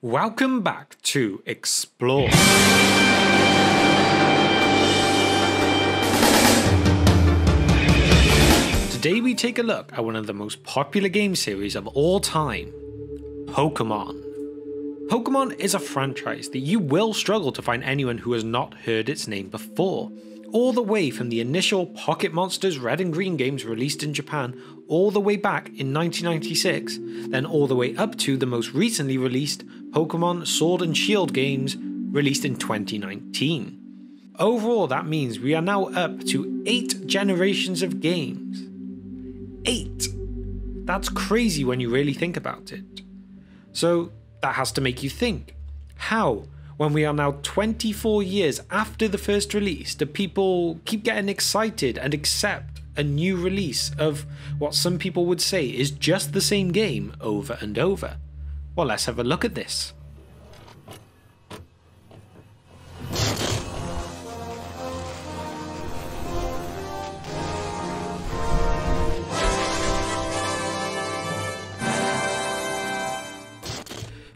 Welcome back to Explore. Today we take a look at one of the most popular game series of all time, Pokemon. Pokemon is a franchise that you will struggle to find anyone who has not heard its name before. All the way from the initial Pocket Monsters Red and Green games released in Japan all the way back in 1996, then all the way up to the most recently released Pokemon Sword and Shield games released in 2019. Overall, that means we are now up to 8 generations of games. 8! That's crazy when you really think about it. So that has to make you think, how, when we are now 24 years after the first release, do people keep getting excited and accept a new release of what some people would say is just the same game over and over? Well, let's have a look at this.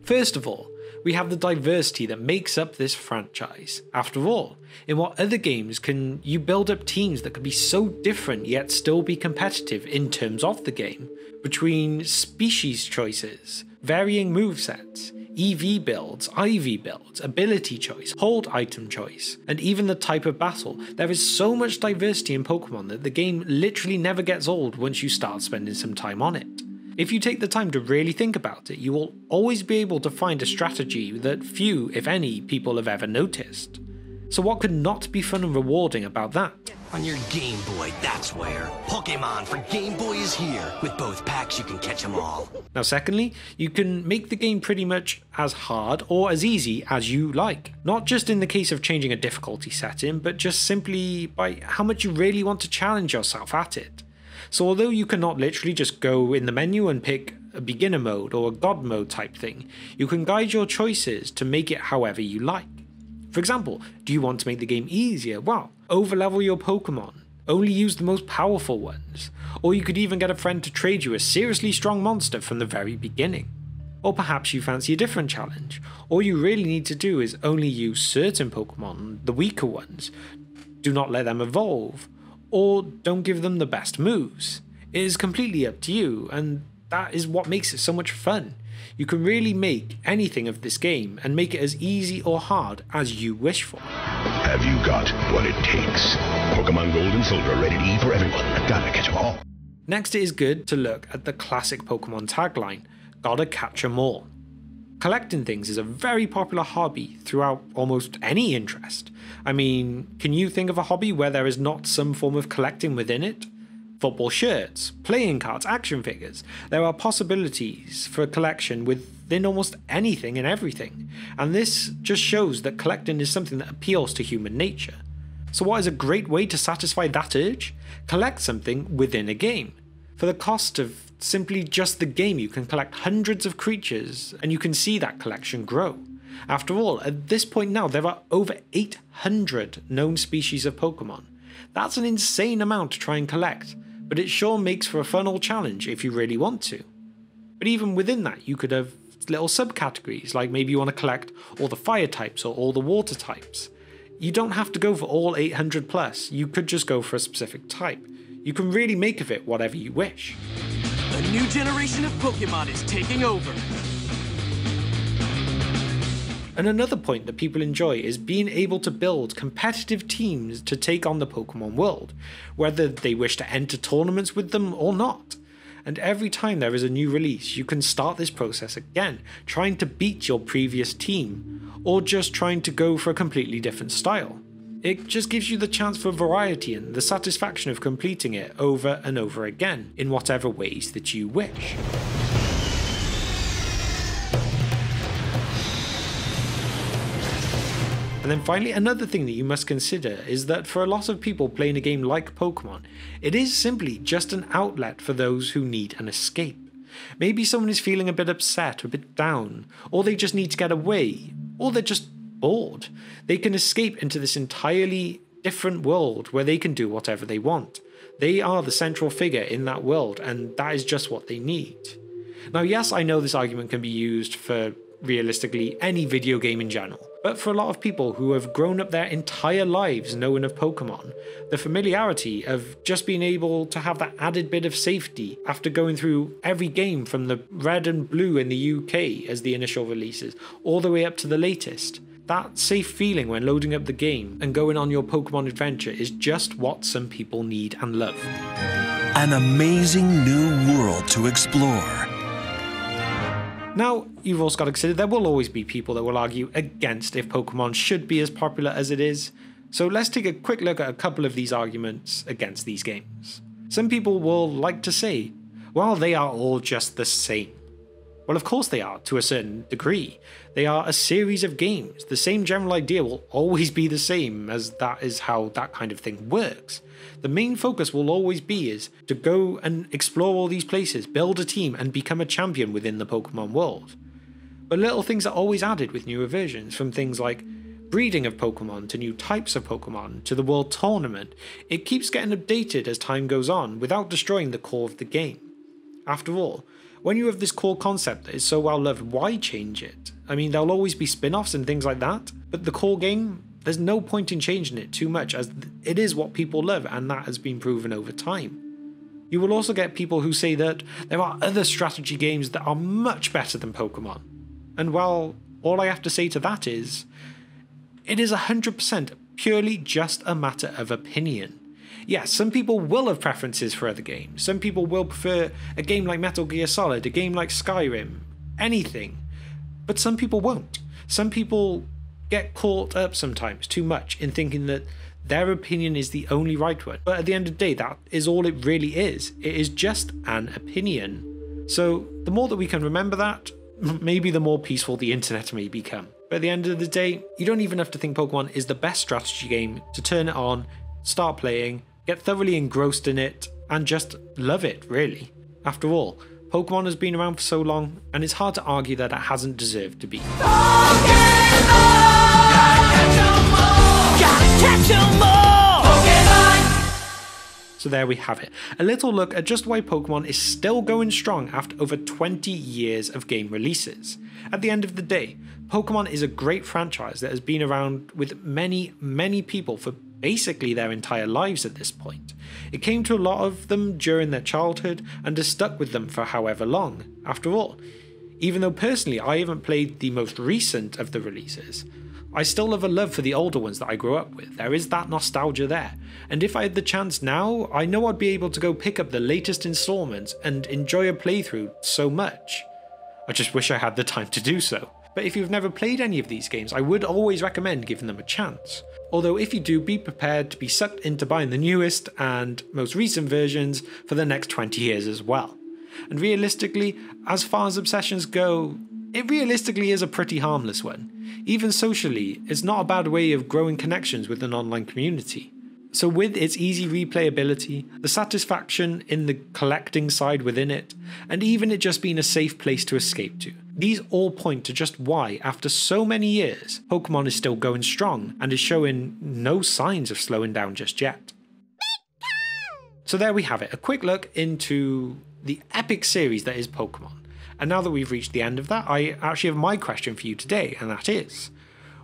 First of all, we have the diversity that makes up this franchise. After all, in what other games can you build up teams that could be so different yet still be competitive in terms of the game? Between species choices, varying movesets, EV builds, IV builds, ability choice, hold item choice, and even the type of battle, there is so much diversity in Pokemon that the game literally never gets old once you start spending some time on it. If you take the time to really think about it, you will always be able to find a strategy that few, if any, people have ever noticed. So what could not be fun and rewarding about that? On your Game Boy, that's where. Pokemon for Game Boy is here. With both packs, you can catch them all. Now secondly, you can make the game pretty much as hard or as easy as you like. Not just in the case of changing a difficulty setting, but just simply by how much you really want to challenge yourself at it. So although you cannot literally just go in the menu and pick a beginner mode or a god mode type thing, you can guide your choices to make it however you like. For example, do you want to make the game easier? Well, overlevel your Pokemon, only use the most powerful ones, or you could even get a friend to trade you a seriously strong monster from the very beginning. Or perhaps you fancy a different challenge. All you really need to do is only use certain Pokemon, the weaker ones, do not let them evolve, or don't give them the best moves. It is completely up to you, and that is what makes it so much fun. You can really make anything of this game and make it as easy or hard as you wish for. Have you got what it takes? Pokemon Gold and Silver rated E for everyone. Gotta catch 'em all. Next, it is good to look at the classic Pokemon tagline, gotta catch 'em all. Collecting things is a very popular hobby throughout almost any interest. I mean, can you think of a hobby where there is not some form of collecting within it? Football shirts, playing cards, action figures. There are possibilities for a collection within almost anything and everything, and this just shows that collecting is something that appeals to human nature. So what is a great way to satisfy that urge? Collect something within a game. For the cost of simply just the game, you can collect hundreds of creatures and you can see that collection grow. After all, at this point now, there are over 800 known species of Pokemon. That's an insane amount to try and collect, but it sure makes for a fun old challenge if you really want to. But even within that, you could have little subcategories, like maybe you want to collect all the fire types or all the water types. You don't have to go for all 800 plus, you could just go for a specific type. You can really make of it whatever you wish. A new generation of Pokemon is taking over. And another point that people enjoy is being able to build competitive teams to take on the Pokemon world, whether they wish to enter tournaments with them or not. And every time there is a new release, you can start this process again, trying to beat your previous team, or just trying to go for a completely different style. It just gives you the chance for variety and the satisfaction of completing it over and over again, in whatever ways that you wish. And then finally, another thing that you must consider is that for a lot of people playing a game like Pokemon, it is simply just an outlet for those who need an escape. Maybe someone is feeling a bit upset, a bit down, or they just need to get away, or they're just bored. They can escape into this entirely different world where they can do whatever they want. They are the central figure in that world, and that is just what they need. Now, yes, I know this argument can be used for realistically any video game in general. But for a lot of people who have grown up their entire lives knowing of Pokemon, the familiarity of just being able to have that added bit of safety after going through every game from the red and blue in the UK as the initial releases, all the way up to the latest. That safe feeling when loading up the game and going on your Pokemon adventure is just what some people need and love. An amazing new world to explore. Now, you've also got to consider there will always be people that will argue against if Pokemon should be as popular as it is, so let's take a quick look at a couple of these arguments against these games. Some people will like to say, well, they are all just the same. Well, of course they are, to a certain degree. They are a series of games. The same general idea will always be the same, as that is how that kind of thing works. The main focus will always be is to go and explore all these places, build a team, and become a champion within the Pokemon world. But little things are always added with newer versions, from things like breeding of Pokemon to new types of Pokemon to the World Tournament. It keeps getting updated as time goes on without destroying the core of the game. After all, when you have this core concept that is so well loved, why change it? I mean, there'll always be spin-offs and things like that, but the core game, there's no point in changing it too much, as it is what people love, and that has been proven over time. You will also get people who say that there are other strategy games that are much better than Pokemon. And well, all I have to say to that is, it is 100% purely just a matter of opinion. Yes, some people will have preferences for other games. Some people will prefer a game like Metal Gear Solid, a game like Skyrim, anything. But some people won't. Some people get caught up sometimes too much in thinking that their opinion is the only right one. But at the end of the day, that is all it really is. It is just an opinion. So the more that we can remember that, maybe the more peaceful the internet may become. But at the end of the day, you don't even have to think Pokemon is the best strategy game to turn it on, start playing, get thoroughly engrossed in it, and just love it, really. After all, Pokemon has been around for so long, and it's hard to argue that it hasn't deserved to be. So there we have it, a little look at just why Pokemon is still going strong after over 20 years of game releases. At the end of the day, Pokemon is a great franchise that has been around with many, many people for basically their entire lives at this point. It came to a lot of them during their childhood and has stuck with them for however long. After all, even though personally I haven't played the most recent of the releases, I still have a love for the older ones that I grew up with. There is that nostalgia there, and if I had the chance now, I know I'd be able to go pick up the latest installments and enjoy a playthrough so much. I just wish I had the time to do so. But if you've never played any of these games, I would always recommend giving them a chance. Although if you do, be prepared to be sucked into buying the newest and most recent versions for the next 20 years as well. And realistically, as far as obsessions go, it realistically is a pretty harmless one. Even socially, it's not a bad way of growing connections with an online community. So with its easy replayability, the satisfaction in the collecting side within it, and even it just being a safe place to escape to, these all point to just why, after so many years, Pokemon is still going strong and is showing no signs of slowing down just yet. So there we have it, a quick look into the epic series that is Pokemon. And now that we've reached the end of that, I actually have my question for you today, and that is,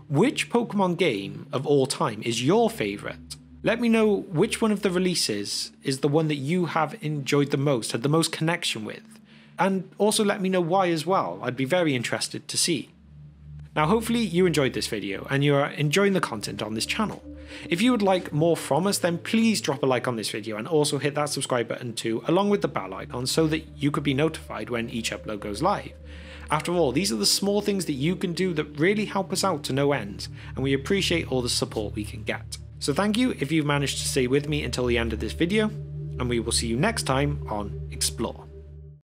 which Pokemon game of all time is your favourite? Let me know which one of the releases is the one that you have enjoyed the most, had the most connection with. And also let me know why as well, I'd be very interested to see. Now hopefully you enjoyed this video and you are enjoying the content on this channel. If you would like more from us, then please drop a like on this video and also hit that subscribe button too, along with the bell icon, so that you could be notified when each upload goes live. After all, these are the small things that you can do that really help us out to no end, and we appreciate all the support we can get. So thank you if you've managed to stay with me until the end of this video, and we will see you next time on Explore.